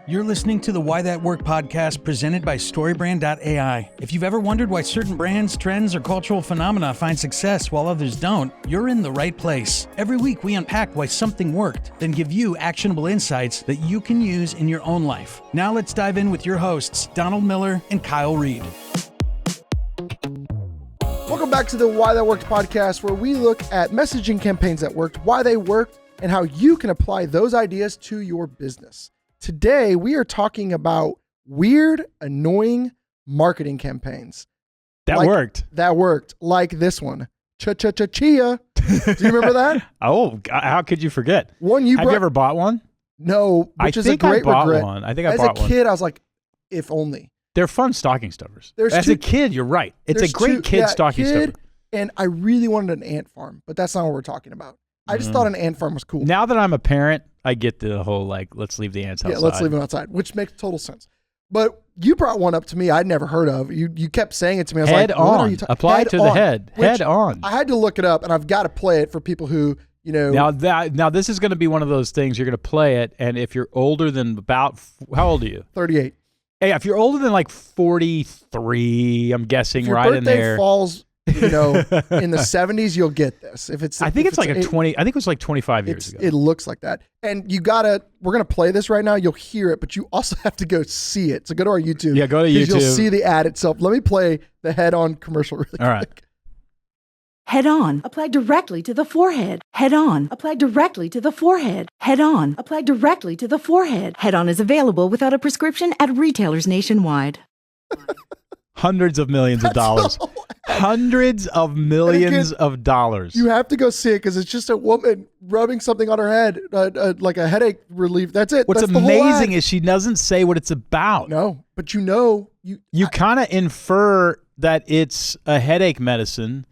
You're listening to the Why That Work podcast presented by StoryBrand.ai. If you've ever wondered why certain brands, trends, or cultural phenomena find success while others don't, you're in the right place. Every week we unpack why something worked, then give you actionable insights that you can use in your own life. Now let's dive in with your hosts, Donald Miller and Kyle Reed. Welcome back to the Why That Worked podcast, where we look at messaging campaigns that worked, why they worked, and how you can apply those ideas to your business. Today, we are talking about weird, annoying marketing campaigns. That worked, like this one. Chia. Do you remember that? Oh, how could you forget? Have you ever bought one? No, which is a great regret. I think I bought one. As a kid, I was like, if only. They're fun stocking stuffers. A kid, you're right. It's a great stocking stuffer. And I really wanted an ant farm, but that's not what we're talking about. I just thought an ant farm was cool. Now that I'm a parent, I get the whole, let's leave the ants outside. Yeah, let's leave them outside, which makes total sense. But you brought one up to me I'd never heard of. You kept saying it to me. I was head like, on. What are you Apply to the head. Head on. I had to look it up, and I've got to play it for people who, Now this is going to be one of those things. You're going to play it, and if you're older than about, how old are you? 38. Hey, if you're older than 43, I'm guessing if your right in there. birthday falls, in the 70s, you'll get this. I think it's like 20. I think it was like 25 years ago. It looks like that. And we're going to play this right now. You'll hear it, but you also have to go see it. So go to our YouTube. Yeah, go to YouTube. You'll see the ad itself. Let me play the head-on commercial really quick. All right. HeadOn. Apply directly to the forehead. HeadOn. Apply directly to the forehead. HeadOn. Apply directly to the forehead. HeadOn is available without a prescription at retailers nationwide. Hundreds of millions of dollars. Hundreds of millions of dollars. You have to go see it because it's just a woman rubbing something on her head, like a headache relief. That's it. What's That's amazing is she doesn't say what it's about. No, but you kind of infer that it's a headache medicine.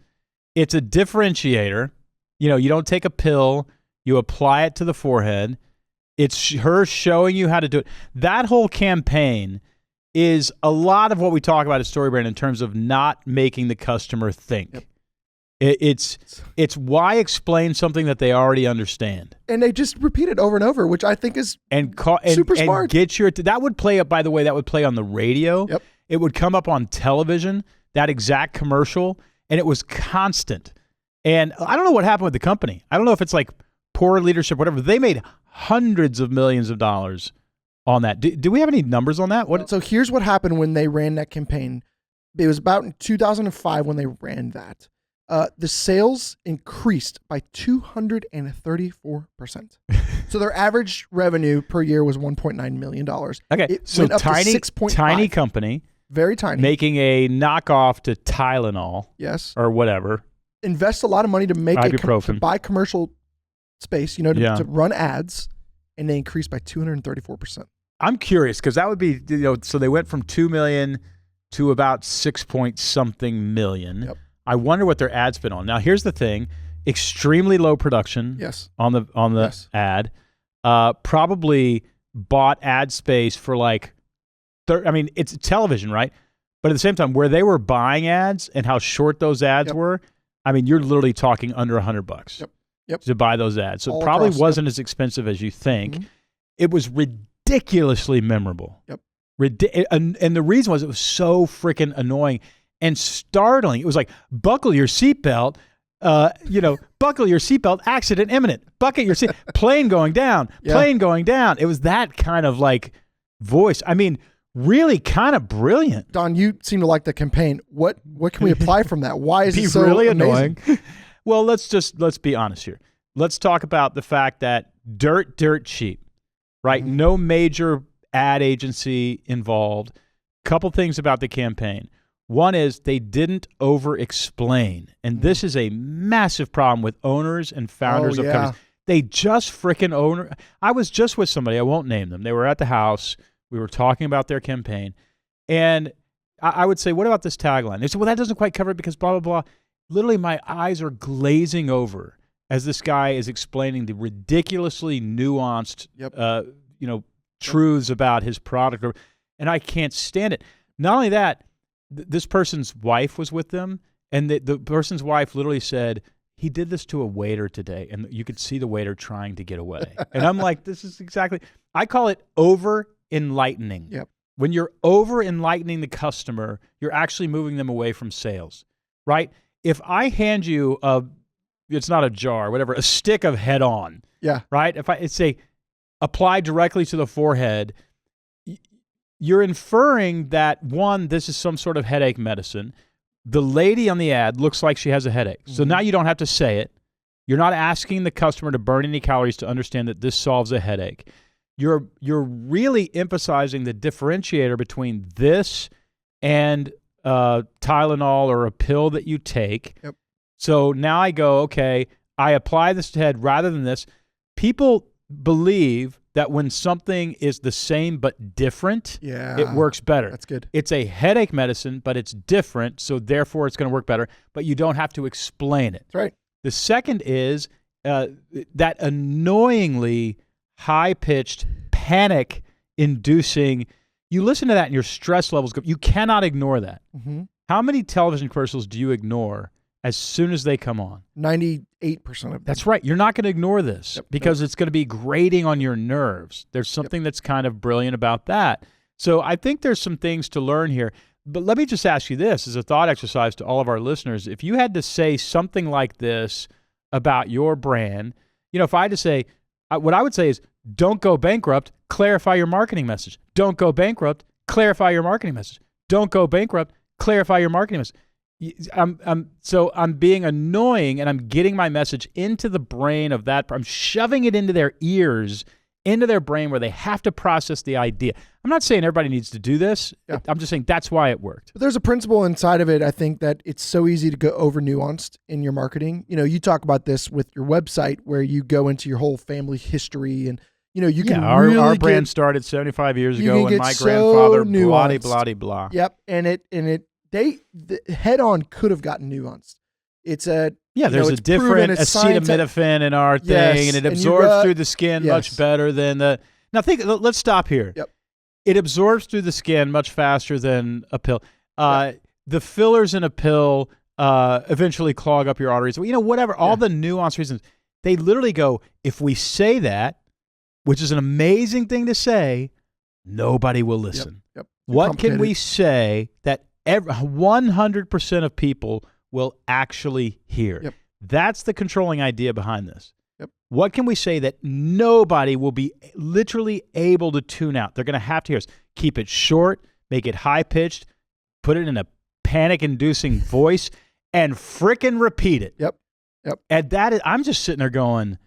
It's a differentiator. You don't take a pill. You apply it to the forehead. It's her showing you how to do it. That whole campaign is a lot of what we talk about at StoryBrand in terms of not making the customer think. Yep. It's why explain something that they already understand. And they just repeat it over and over, which I think is super smart. That would play up, by the way, that would play on the radio. Yep. It would come up on television, that exact commercial, and it was constant. And I don't know what happened with the company. I don't know if it's like poor leadership, whatever. They made hundreds of millions of dollars on that. Do we have any numbers on that? So here's what happened when they ran that campaign. It was about in 2005 when they ran that. The sales increased by 234%. So their average revenue per year was $1.9 million. Okay, so tiny company. Very tiny. Making a knockoff to Tylenol. Yes. Or whatever. Invest a lot of money to make to buy commercial space, to run ads, and they increased by 234%. I'm curious because that would be, so they went from 2 million to about 6 point something million. Yep. I wonder what their ad spent on. Now, here's the thing: extremely low production. Yes. On the ad, probably bought ad space for it's television, right? But at the same time, where they were buying ads and how short those ads were, you're literally talking under $100 to buy those ads. So it probably wasn't as expensive as you think. Mm-hmm. It was ridiculously memorable. Yep. And the reason was it was so freaking annoying and startling. It was like, buckle your seatbelt, buckle your seatbelt, accident imminent. Buckle your seat, plane going down, plane going down. It was that kind of voice. Really kind of brilliant. Don, you seem to like the campaign. What can we apply from that? Why is it so really amazing? Annoying? Well, let's be honest here. Let's talk about the fact that dirt cheap, right? Mm-hmm. No major ad agency involved. Couple things about the campaign. One is they didn't over-explain, and this is a massive problem with owners and founders of companies. They just freaking I was just with somebody, I won't name them. They were at the house. We were talking about their campaign, and I would say, what about this tagline? They said, well, that doesn't quite cover it because blah, blah, blah. Literally, my eyes are glazing over as this guy is explaining the ridiculously nuanced, truths about his product, and I can't stand it. Not only that, this person's wife was with them, and the person's wife literally said, he did this to a waiter today, and you could see the waiter trying to get away. And I'm like, this is exactly, I call it over enlightening. Yep. When you're over enlightening the customer, you're actually moving them away from sales, right? If I hand you it's not a jar, whatever, a stick of HeadOn, Yeah. right? If I say apply directly to the forehead, you're inferring that, one, this is some sort of headache medicine. The lady on the ad looks like she has a headache. So now you don't have to say it. You're not asking the customer to burn any calories to understand that this solves a headache. You're really emphasizing the differentiator between this and Tylenol or a pill that you take. Yep. So now I go, okay, I apply this to head rather than this. People believe that when something is the same but different, it works better. That's good. It's a headache medicine, but it's different, so therefore it's going to work better, but you don't have to explain it. That's right. The second is that annoyingly high-pitched, panic-inducing, you listen to that and your stress levels go. You cannot ignore that. Mm-hmm. How many television commercials do you ignore as soon as they come on? 98% of them. That's right. You're not going to ignore this because it's going to be grating on your nerves. There's something that's kind of brilliant about that. So I think there's some things to learn here. But let me just ask you this as a thought exercise to all of our listeners. If you had to say something like this about your brand, if I had to say, what I would say is, don't go bankrupt, clarify your marketing message. Don't go bankrupt, clarify your marketing message. Don't go bankrupt, clarify your marketing message. I'm being annoying and I'm getting my message into the brain of that. I'm shoving it into their ears, into their brain where they have to process the idea. I'm not saying everybody needs to do this. Yeah. I'm just saying that's why it worked. But there's a principle inside of it. I think that it's so easy to go over nuanced in your marketing. You talk about this with your website where you go into your whole family history and you can our brand started 75 years ago when my grandfather blah blah. Yep, and the HeadOn could have gotten nuanced. It's there's a different acetaminophen in our thing, and it absorbs through the skin much better than the. Now let's stop here. Yep. It absorbs through the skin much faster than a pill. The fillers in a pill eventually clog up your arteries. Whatever. All the nuanced reasons. They literally go, if we say that, which is an amazing thing to say, nobody will listen. Yep. What can we say that 100% of people will actually hear? Yep. That's the controlling idea behind this. Yep. What can we say that nobody will be literally able to tune out? They're going to have to hear us. Keep it short, make it high-pitched, put it in a panic-inducing voice, and frickin' repeat it. Yep. And I'm just sitting there going,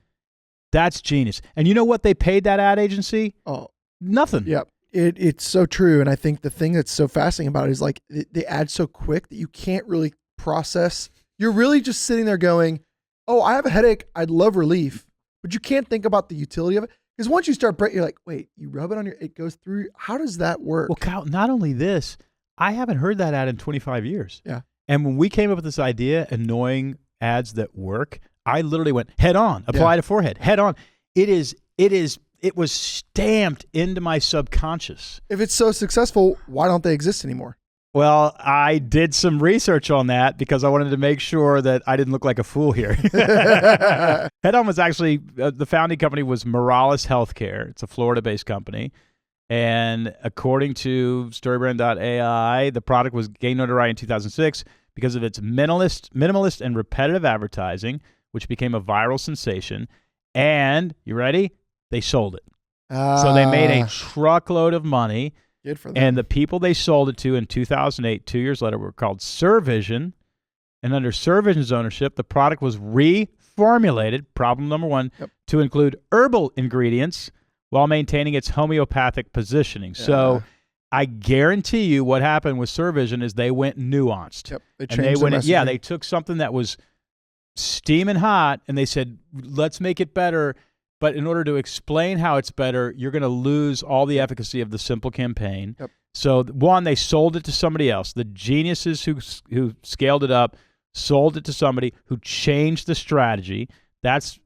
that's genius. And you know what they paid that ad agency? Oh, nothing. Yep. It's so true. And I think the thing that's so fascinating about it is like the ad's so quick that you can't really process. You're really just sitting there going, oh, I have a headache. I'd love relief. But you can't think about the utility of it. Because once you start breaking, you're like, wait, you rub it on it goes through. How does that work? Well, Kyle, not only this, I haven't heard that ad in 25 years. Yeah. And when we came up with this idea, annoying ads that work, I literally went HeadOn, apply to forehead, HeadOn. It was stamped into my subconscious. If it's so successful, why don't they exist anymore? Well, I did some research on that because I wanted to make sure that I didn't look like a fool here. HeadOn was actually, the founding company was Morales Healthcare. It's a Florida-based company. And according to StoryBrand.ai, the product was gained notoriety in 2006 because of its minimalist and repetitive advertising, which became a viral sensation. And, you ready? They sold it. So they made a truckload of money. Good for them. And the people they sold it to in 2008, 2 years later, were called SurVision. And under SurVision's ownership, the product was reformulated, problem number one, to include herbal ingredients while maintaining its homeopathic positioning. Yeah. So I guarantee you what happened with SurVision is they went nuanced. Yep. They changed their messaging. They took something that was steaming hot and they said, let's make it better. But in order to explain how it's better, you're going to lose all the efficacy of the simple campaign. Yep. So one, they sold it to somebody else. The geniuses who scaled it up sold it to somebody who changed the strategy. That's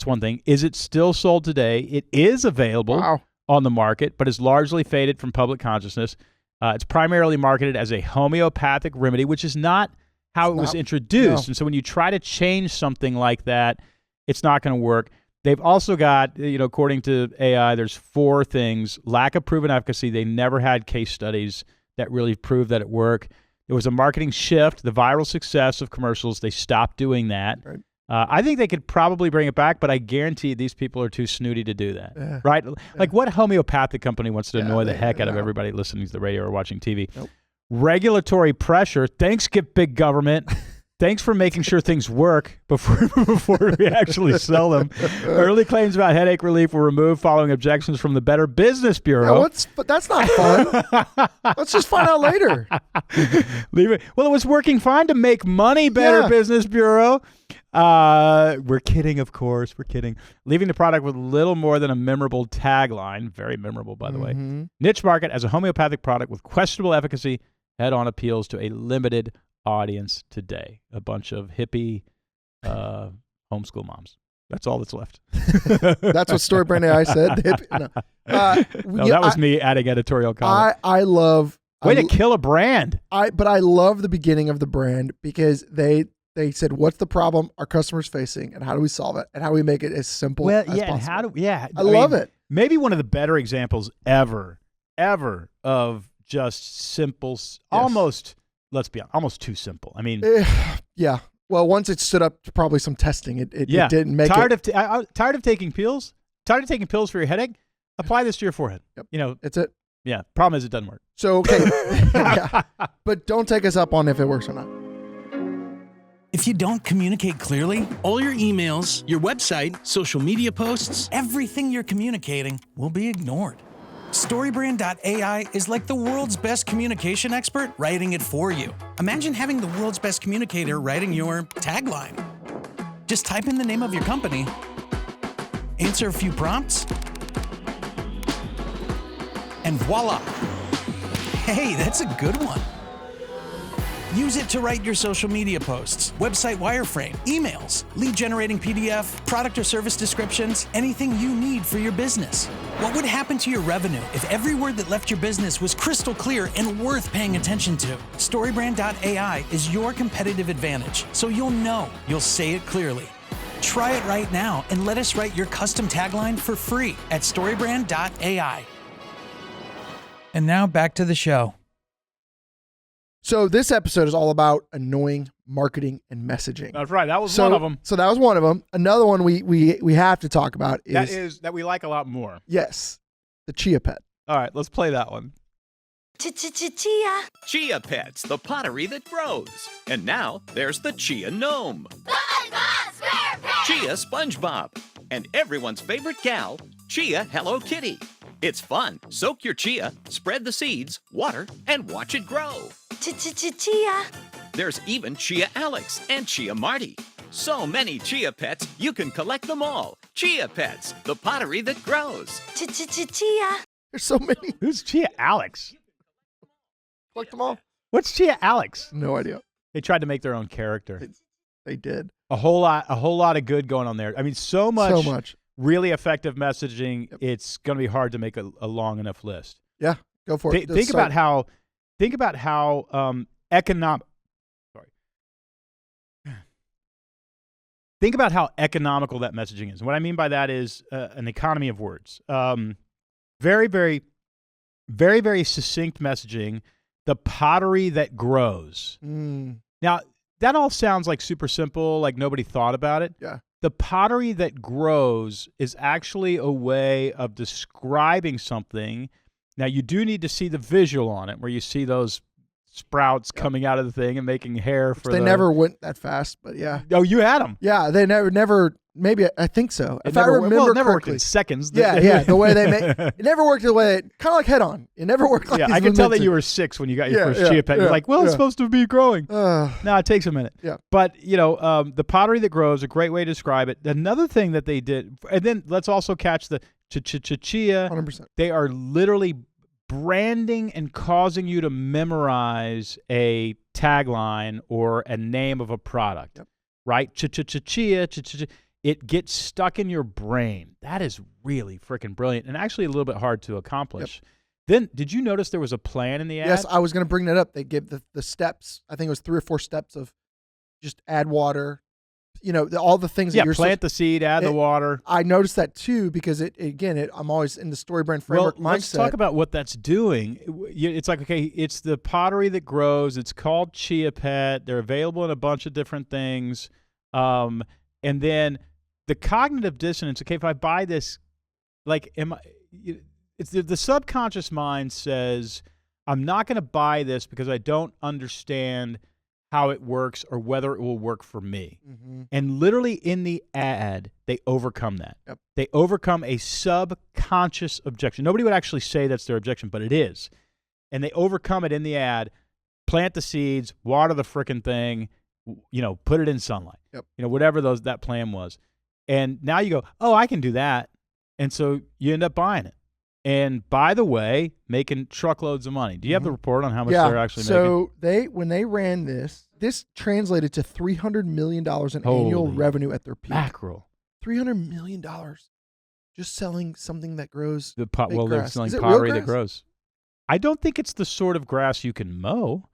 one thing. Is it still sold today? It is available on the market, but is largely faded from public consciousness. It's primarily marketed as a homeopathic remedy, which is not how it was introduced. No. And so when you try to change something like that, it's not going to work. They've also got, according to AI, there's 4 things. Lack of proven efficacy. They never had case studies that really proved that it worked. There was a marketing shift, the viral success of commercials. They stopped doing that. Right. I think they could probably bring it back, but I guarantee these people are too snooty to do that, right? Like what homeopathic company wants to annoy the heck out of everybody listening to the radio or watching TV? Nope. Regulatory pressure. Thanks, big government. Thanks for making sure things work before we actually sell them. Early claims about headache relief were removed following objections from the Better Business Bureau. Yeah, but that's not fun. Let's just find out later. Leave it. Well, it was working fine to make money, Better Business Bureau. We're kidding, of course. We're kidding. Leaving the product with little more than a memorable tagline. Very memorable, by the way. Niche market as a homeopathic product with questionable efficacy. HeadOn appeals to a limited audience today. A bunch of hippie homeschool moms. That's all that's left. That's what StoryBrand.ai said. That was me adding editorial comment. I love... Way to kill a brand. But I love the beginning of the brand because they said, what's the problem our customers facing and how do we solve it and how do we make it as simple as possible? I love it. Maybe one of the better examples ever of just simple, almost, let's be honest, almost too simple. I mean, yeah. Well, once it stood up to probably some testing, it didn't make tired it. Tired of taking pills? Tired of taking pills for your headache? Apply this to your forehead. Yep. It's it. Yeah. Problem is it doesn't work. So, okay. But don't take us up on if it works or not. If you don't communicate clearly, all your emails, your website, social media posts, everything you're communicating will be ignored. StoryBrand.ai is like the world's best communication expert writing it for you. Imagine having the world's best communicator writing your tagline. Just type in the name of your company, answer a few prompts, and voila. Hey, that's a good one. Use it to write your social media posts, website wireframe, emails, lead generating PDF, product or service descriptions, anything you need for your business. What would happen to your revenue if every word that left your business was crystal clear and worth paying attention to? StoryBrand.ai is your competitive advantage, so you'll say it clearly. Try it right now and let us write your custom tagline for free at StoryBrand.ai. And now back to the show. So this episode is all about annoying marketing and messaging. That's right. That was one of them. So that was one of them. Another one we have to talk about is that we like a lot more. Yes, the Chia Pet. All right, let's play that one. Chia. Chia Pet's the pottery that grows. And now there's the Chia Gnome. Chia SpongeBob. And everyone's favorite gal, Chia Hello Kitty. It's fun. Soak your chia, spread the seeds, water, and watch it grow. Chia. There's even Chia Alex and Chia Marty. So many Chia Pets, you can collect them all. Chia Pets, the pottery that grows. Chia. There's so many. Who's Chia Alex? Collect them all. What's Chia Alex? No idea. They tried to make their own character. They did. A whole lot of good going on there. I mean, so much. Really effective messaging. Yep. It's going to be hard to make a long enough list. Yeah, go for it. Think about how economical that messaging is. And what I mean by that is an economy of words. Very, very, very, very succinct messaging. The pottery that grows. Now, that all sounds like super simple, like nobody thought about it. Yeah. The pottery that grows is actually a way of describing something. Now, you do need to see the visual on it, where you see those sprouts coming out of the thing and making hair for They never went that fast, but yeah. Oh, you had them. Yeah, they never. Maybe I think so. If I remember correctly, never correctly, worked in seconds. Yeah. The way they made it never worked the way kind of like HeadOn. It never worked like. Yeah, I can tell that you were 6 when you got your first Chia Pet. You're like, well, it's supposed to be growing. No, it takes a minute. Yeah. But the pottery that grows, a great way to describe it. Another thing that they did, and then let's also catch the Chia. 100%. They are literally branding and causing you to memorize a tagline or a name of a product. Yep. Right? Chia. It gets stuck in your brain. That is really freaking brilliant and actually a little bit hard to accomplish. Yep. Then, did you notice there was a plan in the ad? Yes, I was going to bring that up. They give the steps. I think it was 3 or 4 steps of just add water, all the things that you're plant the seed, add the water. I noticed that too, because I'm always in the story brand framework mindset. Let's talk about what that's doing. It's like, okay, it's the pottery that grows. It's called Chia Pet. They're available in a bunch of different things. And then the cognitive dissonance, okay, if I buy this, like, it's the subconscious mind says, I'm not going to buy this because I don't understand how it works or whether it will work for me. Mm-hmm. And literally in the ad, they overcome that. Yep. They overcome a subconscious objection. Nobody would actually say that's their objection, but it is. And they overcome it in the ad, plant the seeds, water the frickin' thing, put it in sunlight. Yep. Whatever that plan was. And now you go, oh, I can do that. And so you end up buying it. And by the way, making truckloads of money. Do you have the report on how much they're actually making? So when they ran this translated to $300 million in annual revenue at their peak. Mackerel. $300 million just selling something that grows. They're grass. selling Is it pottery real that grass? grows. I don't think it's the sort of grass you can mow,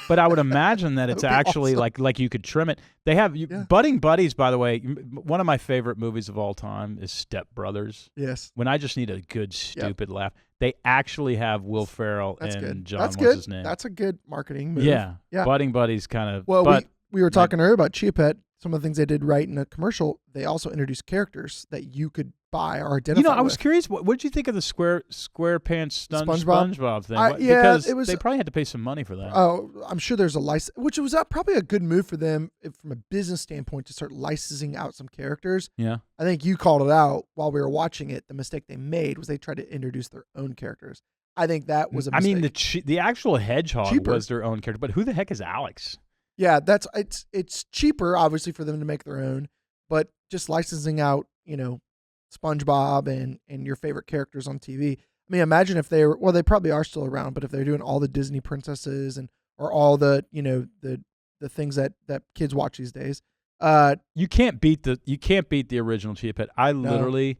but I would imagine that it's actually awesome. like you could trim it. They have Budding Buddies, by the way. One of my favorite movies of all time is Step Brothers. Yes. When I just need a good stupid laugh, they actually have Will Ferrell and good. John. That's what's good. his name? That's a good marketing move. Yeah. Yeah. Budding Buddies kind of. Well, but we were talking earlier about Chia Pet. Some of the things they did right in a commercial, they also introduced characters that you could buy or identify I was with. curious, what did you think of the SquarePants SpongeBob thing? Because they probably had to pay some money for that. Oh, I'm sure there's a license, which was probably a good move for them from a business standpoint to start licensing out some characters. Yeah. I think you called it out while we were watching it. The mistake they made was they tried to introduce their own characters. I think that was a mistake. I mean, the actual hedgehog Cheaper. was their own character, but who the heck is Alex? Yeah, it's cheaper obviously for them to make their own, but just licensing out, SpongeBob and your favorite characters on TV. I mean, imagine if they probably are still around, but if they're doing all the Disney princesses or all the the things that kids watch these days, you can't beat the original Chia Pet. I literally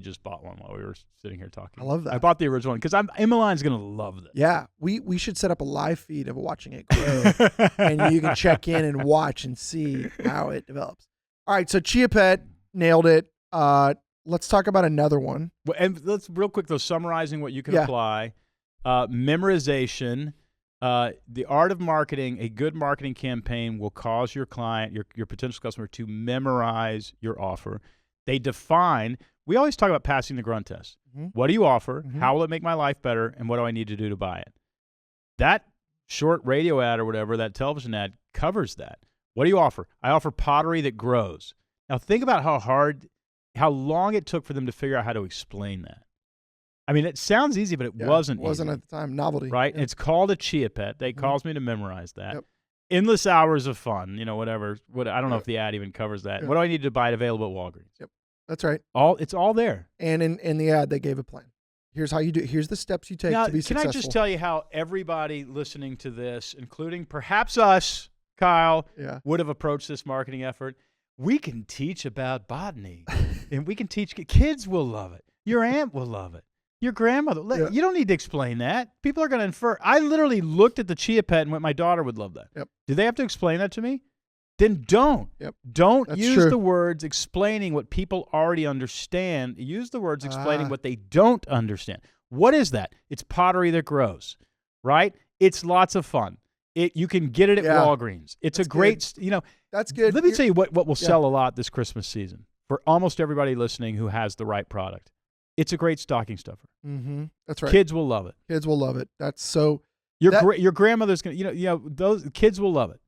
just bought one while we were sitting here talking. I love that. I bought the original one because Emmeline's gonna love this. Yeah, we should set up a live feed of watching it grow, and you can check in and watch and see how it develops. All right, so Chia Pet nailed it. Let's talk about another one. Well, and let's real quick though, summarizing what you can apply. Memorization. The art of marketing. A good marketing campaign will cause your client, your potential customer, to memorize your offer. They define. We always talk about passing the grunt test. Mm-hmm. What do you offer? Mm-hmm. How will it make my life better? And what do I need to do to buy it? That short radio ad or whatever, that television ad covers that. What do you offer? I offer pottery that grows. Now think about how long it took for them to figure out how to explain that. I mean, it sounds easy, but it wasn't easy. It wasn't at the time. Novelty. Right? Yeah. It's called a Chia Pet. They caused me to memorize that. Yep. Endless hours of fun, whatever. I don't know if the ad even covers that. Yeah. What do I need to buy it available at Walgreens? Yep. That's right. It's all there. And in the ad, they gave a plan. Here's how you do it. Here's the steps you take Now, to be successful. Can I just tell you how everybody listening to this, including perhaps us, Kyle, would have approached this marketing effort? We can teach about botany, and we can teach kids will love it. Your aunt will love it. Your grandmother. You don't need to explain that. People are going to infer. I literally looked at the Chia Pet and went, my daughter would love that. Yep. Do they have to explain that to me? Then don't. Yep. Don't That's use true. the words explaining what people already understand. Use the words explaining what they don't understand. What is that? It's pottery that grows, right? It's lots of fun. You can get it at Walgreens. It's That's a great, That's good. Let me tell you what will sell a lot this Christmas season for almost everybody listening who has the right product. It's a great stocking stuffer. Mm-hmm. That's right. Kids will love it. Kids will love it. That's so. Your grandmother's gonna, those kids will love it.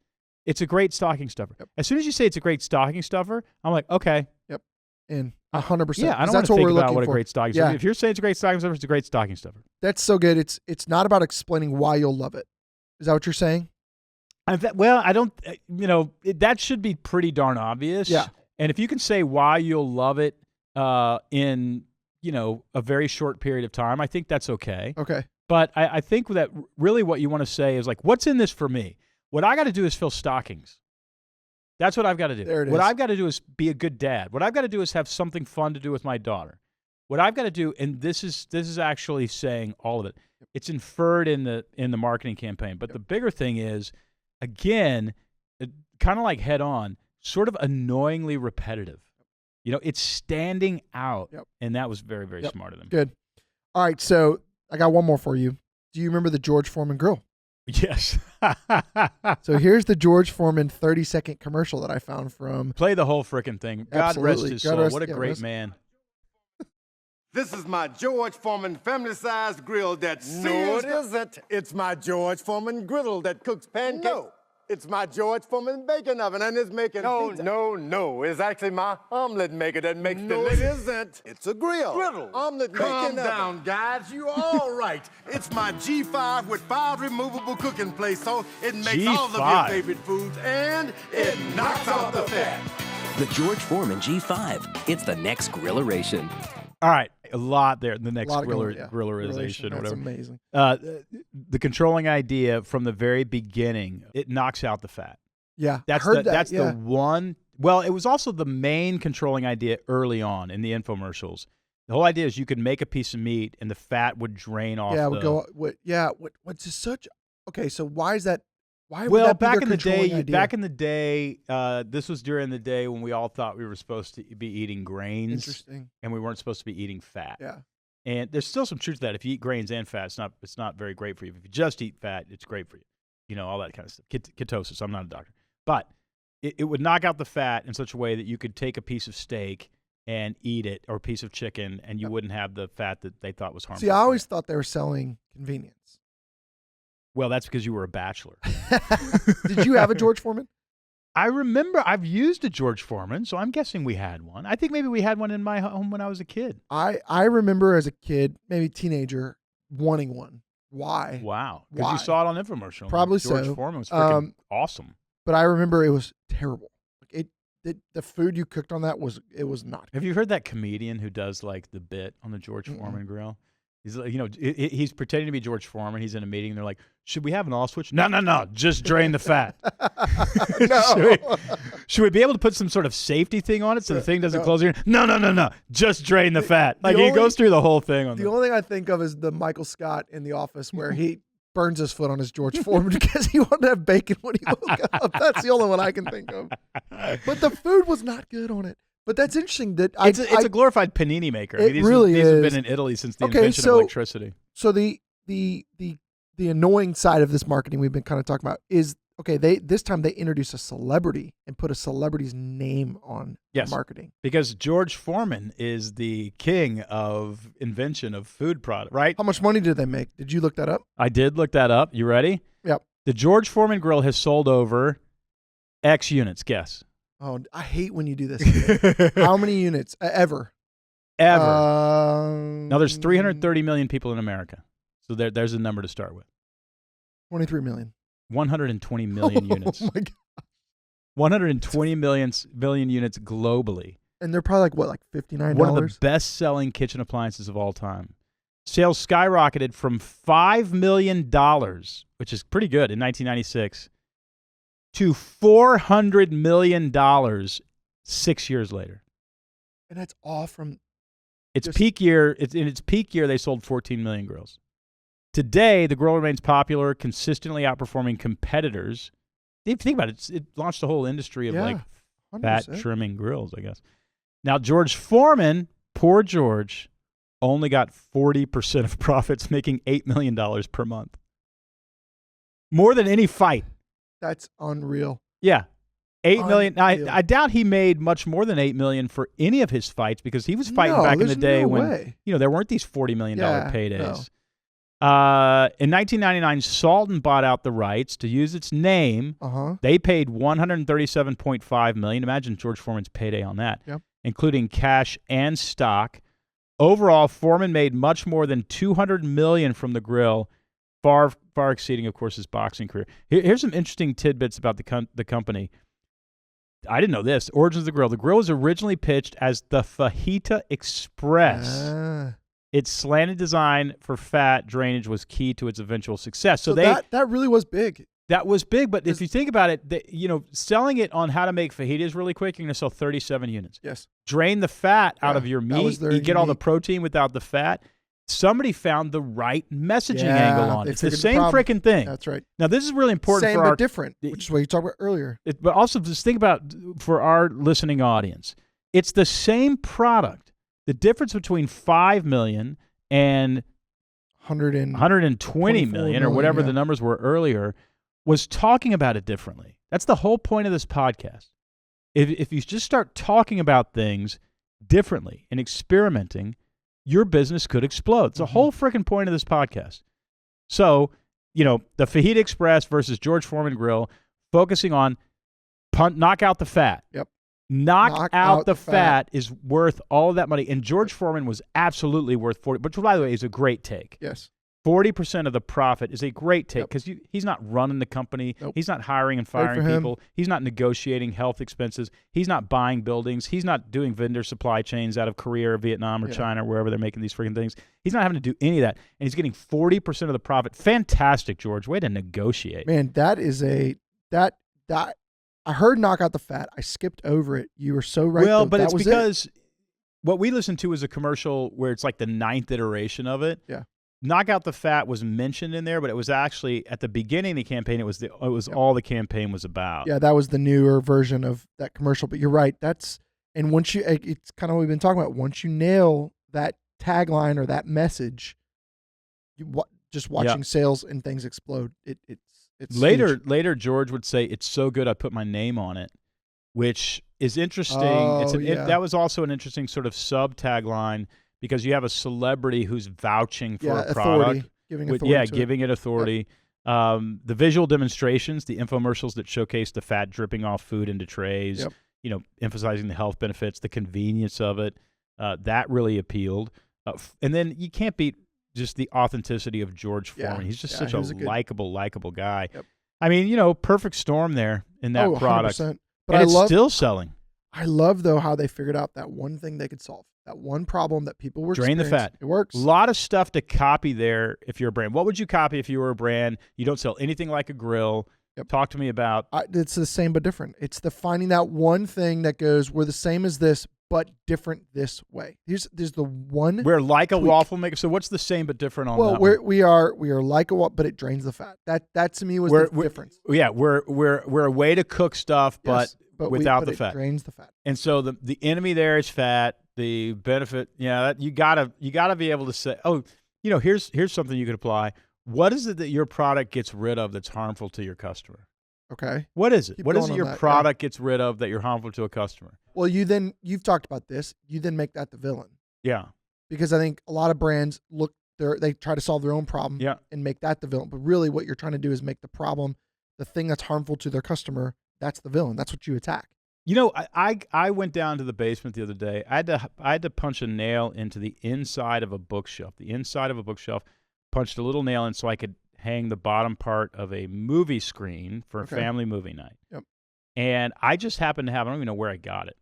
It's a great stocking stuffer. Yep. As soon as you say it's a great stocking stuffer, I'm like, okay. Yep. In 100%. Yeah, I don't want to think about what a great stocking stuffer. If you're saying it's a great stocking stuffer, it's a great stocking stuffer. That's so good. It's not about explaining why you'll love it. Is that what you're saying? I don't. That should be pretty darn obvious. Yeah. And if you can say why you'll love it in a very short period of time, I think that's okay. Okay. But I think that really what you want to say is like, what's in this for me? What I got to do is fill stockings. That's what I've got to do. There it is. What I've got to do is be a good dad. What I've got to do is have something fun to do with my daughter. What I've got to do, and this is actually saying all of it. It's inferred in the marketing campaign. But the bigger thing is, again, kind of like HeadOn, sort of annoyingly repetitive. You know, it's standing out. Yep. And that was very, very smart of them. Good. All right, so I got one more for you. Do you remember the George Foreman Grill? Yes. So here's the George Foreman 30-second commercial that I found from. Play the whole frickin' thing. God Absolutely. rest his God soul. rest- What a yeah, great rest- man. This is my George Foreman family-sized grill that No, sears it the- isn't. It's my George Foreman griddle that cooks pancakes. No. It's my George Foreman bacon oven, and it's making pizza. No. It's actually my omelet maker that makes No, the it isn't. It's a grill. griddle. Omelet Calm bacon down, oven. guys. You all right. It's my G5 with 5 removable cooking plates, so it makes all of your G5. favorite foods, and it knocks off the fat. The George Foreman G5. It's the next grilleration. All right. A lot there in the next A lot of going, yeah. grillerization or That's whatever. amazing. The controlling idea from the very beginning, it knocks out the fat. Yeah, That's I heard the, that. that's yeah. the one. Well, it was also the main controlling idea early on in the infomercials. The whole idea is you could make a piece of meat and the fat would drain off. Yeah, the, would go. What's such? Okay, so why is that? Why would Well, that be back their in the controlling day, idea? this was during the day when we all thought we were supposed to be eating grains Interesting. and we weren't supposed to be eating fat. Yeah. And there's still some truth to that. If you eat grains and fat, it's not very great for you. If you just eat fat, it's great for you. You know, all that kind of stuff. Ketosis. I'm not a doctor. But it would knock out the fat in such a way that you could take a piece of steak and eat it, or a piece of chicken, and you wouldn't have the fat that they thought was harmful. See, I always thought they were selling convenience. Well, that's because you were a bachelor. Did you have a George Foreman? I remember I've used a George Foreman, so I'm guessing we had one. I think maybe we had one in my home when I was a kid. I remember as a kid, maybe teenager, wanting one. Why? Wow. Because Why? you saw it on infomercial. Probably George so. Foreman was freaking awesome. But I remember it was terrible. The food you cooked on that was not. Have you heard that comedian who does like the bit on the George Foreman grill? He's like, he's pretending to be George Foreman. He's in a meeting. And they're like, "Should we have an off switch?" No. Just drain the fat. No. Should we be able to put some sort of safety thing on it so the thing doesn't close here? No. Just drain the fat. Like he goes through the whole thing on The only thing I think of is the Michael Scott in The Office where he burns his foot on his George Foreman because he wanted to have bacon when he woke up. That's the only one I can think of. But the food was not good on it. But that's interesting that it's a glorified panini maker. It really these is. have been in Italy since the invention of electricity. So the annoying side of this marketing we've been kind of talking about is, okay, this time they introduced a celebrity and put a celebrity's name on marketing. Because George Foreman is the king of invention of food product, right? How much money did they make? Did you look that up? I did look that up. You ready? Yep. The George Foreman Grill has sold over X units. Guess. Oh, I hate when you do this. How many units ever? Ever. Now there's 330 million people in America. So there's a number to start with. 23 million. 120 million units. Oh my God. 120 million units globally. And they're probably like $59. One of the best-selling kitchen appliances of all time. Sales skyrocketed from $5 million, which is pretty good in 1996, to $400 million 6 years later. And that's all from its peak year. In its peak year, they sold 14 million grills. Today, the grill remains popular, consistently outperforming competitors. If you think about it, it launched a whole industry of like 100%. fat trimming grills, I guess. Now, George Foreman, poor George, only got 40% of profits, making $8 million per month. More than any fight. That's unreal. Yeah. $8 million. Now, Unreal. I doubt he made much more than $8 million for any of his fights because he was fighting No, back in the there's day no when way. there weren't these $40 million Yeah, paydays. In 1999, Salton bought out the rights to use its name. They paid $137.5 million. Imagine George Foreman's payday on that, including cash and stock. Overall, Foreman made much more than $200 million from the grill, far exceeding, of course, his boxing career. Here's some interesting tidbits about the company. I didn't know this. Origins of the grill. The grill was originally pitched as the Fajita Express. Its slanted design for fat drainage was key to its eventual success. So that really was big. That was big, but if you think about it, selling it on how to make fajitas really quick, you're going to sell 37 units. Yes. Drain the fat out of your meat. You get all the protein without the fat. somebody found the right messaging Yeah, angle on they it. It's the figured the same problem. freaking thing. That's right. Now, this is really important Same for but our different, which is what you talked about earlier. but also just think about for our listening audience. It's the same product. The difference between 5 million and 120 million or whatever the numbers were earlier was talking about it differently. That's the whole point of this podcast. If you just start talking about things differently and experimenting, your business could explode. It's the whole freaking point of this podcast. So, the Fajita Express versus George Foreman Grill, focusing on knock out the fat. Yep. Knock out the fat is worth all of that money. And George Foreman was absolutely worth 40, which, by the way, is a great take. Yes. 40% of the profit is a great take because he's not running the company. Nope. He's not hiring and firing people. He's not negotiating health expenses. He's not buying buildings. He's not doing vendor supply chains out of Korea or Vietnam or China or wherever they're making these freaking things. He's not having to do any of that. And he's getting 40% of the profit. Fantastic, George. Way to negotiate. Man, that is I heard knock out the fat. I skipped over it. You were so right. Well, though. but that it's was because what we listened to is a commercial where it's like the 9th iteration of it. Yeah. Knock out the fat was mentioned in there, but it was actually at the beginning of the campaign. It was all the campaign was about. Yeah, that was the newer version of that commercial. But you're right. It's kind of what we've been talking about. Once you nail that tagline or that message, just watching sales and things explode. It's later. huge. Later, George would say, "It's so good, I put my name on it," which is interesting. That was also an interesting sort of sub tagline. Because you have a celebrity who's vouching for a product. Giving it authority. Yep. The visual demonstrations, the infomercials that showcase the fat dripping off food into trays, emphasizing the health benefits, the convenience of it, that really appealed. And then you can't beat just the authenticity of George Foreman. He's just such a likable guy. Yep. I mean, perfect storm there in that product. 100%. But it's still selling. I love, though, how they figured out that one thing they could solve. That one problem that people were Drain the fat. It works. A lot of stuff to copy there if you're a brand. What would you copy if you were a brand? You don't sell anything like a grill. Yep. Talk to me about. It's the same but different. It's the finding that one thing that goes, we're the same as this, but different this way. There's the one. We're like a tweak. waffle maker. So what's the same but different on that? Well, we are like a waffle, but it drains the fat. That to me was the difference. Yeah, we're a way to cook stuff, but without the fat. It drains the fat. And so the enemy there is fat. The benefit, you gotta be able to say, here's something you could apply. What is it that your product gets rid of that's harmful to your customer? Okay. What is it? Keep What is going it on your that, product gets rid of that you're harmful to a customer? Well, you've talked about this. You then make that the villain. Yeah. Because I think a lot of brands they try to solve their own problem and make that the villain. But really what you're trying to do is make the problem, the thing that's harmful to their customer, that's the villain. That's what you attack. I went down to the basement the other day. I had to punch a nail into the inside of a bookshelf. Punched a little nail in so I could hang the bottom part of a movie screen for a family movie night. Yep. And I just happened to have, I don't even know where I got it.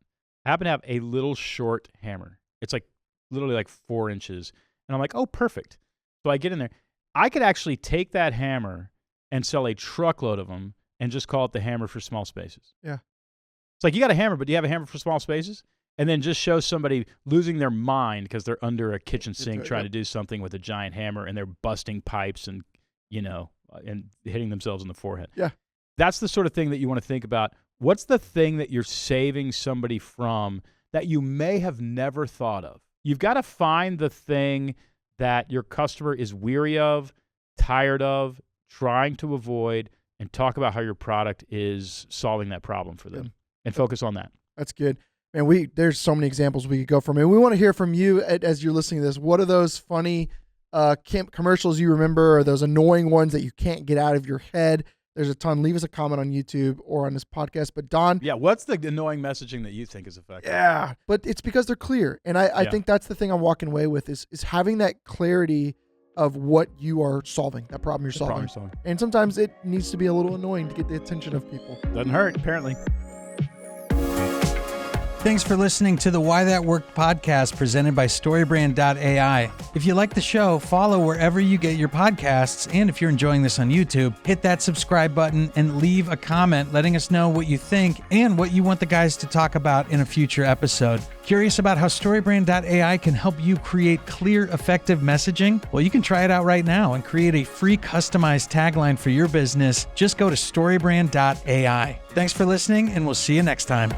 I happened to have a little short hammer. It's like literally like 4 inches. And I'm like, oh, perfect. So I get in there. I could actually take that hammer and sell a truckload of them and just call it the hammer for small spaces. Yeah. It's like, you got a hammer, but do you have a hammer for small spaces? And then just show somebody losing their mind because they're under a kitchen sink trying to do something with a giant hammer and they're busting pipes and, and hitting themselves in the forehead. Yeah. That's the sort of thing that you want to think about. What's the thing that you're saving somebody from that you may have never thought of? You've got to find the thing that your customer is weary of, tired of, trying to avoid, and talk about how your product is solving that problem for them. And focus on that. That's good. Man, there's so many examples we could go from. And we want to hear from you as you're listening to this. What are those funny commercials you remember, or those annoying ones that you can't get out of your head? There's a ton. Leave us a comment on YouTube or on this podcast. But Don. Yeah, what's the annoying messaging that you think is effective? Yeah, but it's because they're clear. And I think that's the thing I'm walking away with is having that clarity of what you are solving, that problem you're solving. And sometimes it needs to be a little annoying to get the attention of people. Doesn't hurt, apparently. Thanks for listening to the Why That Worked podcast presented by StoryBrand.ai. If you like the show, follow wherever you get your podcasts. And if you're enjoying this on YouTube, hit that subscribe button and leave a comment letting us know what you think and what you want the guys to talk about in a future episode. Curious about how StoryBrand.ai can help you create clear, effective messaging? Well, you can try it out right now and create a free customized tagline for your business. Just go to StoryBrand.ai. Thanks for listening, and we'll see you next time.